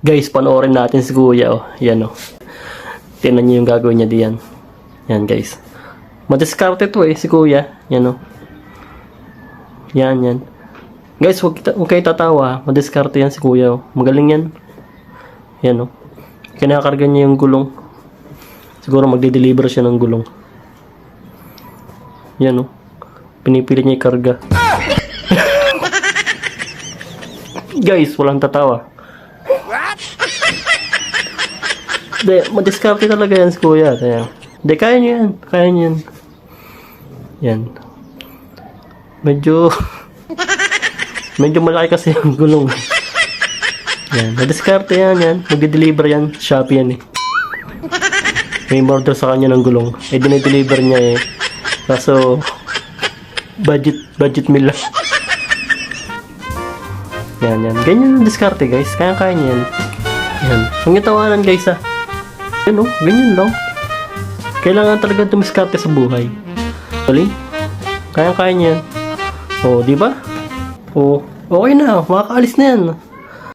Guys, panoorin natin si Kuya, oh. Yan, oh. Tingnan niyo yung gagawin niya diyan. Yan, guys. Madiskarte to, si Kuya. Yan, oh. Yan, yan. Guys, huwag kayo tatawa. Madiskarte yan si Kuya, oh. Magaling yan. Yan, oh. Kinakarga niya yung gulong. Siguro magde-deliver siya ng gulong. Yan, oh. Pinipilit niya yung karga. Guys, walang tatawa. Hindi, madiskarte talaga yan si Kuya. Hindi, kaya niyo yan. Kaya niyo yan. Yan. Medyo malaki kasi yung gulong. Yan. Madiskarte yan. Mag-deliver yan. Shopee yan, eh. May order sa kanya ng gulong. Dinideliver niya, eh. Kaso, budget meal lang. Yan. Ganyan yung diskarte, guys. Kaya niya yan. Yan. Huwag niyo tawanan, guys, ah. Yan, oh. Ganyan lang. Kailangan talaga dumiskarte sa buhay. Galing. Kaya niya yan. Oh, di ba? Oh, okay na. Makakaalis na yan.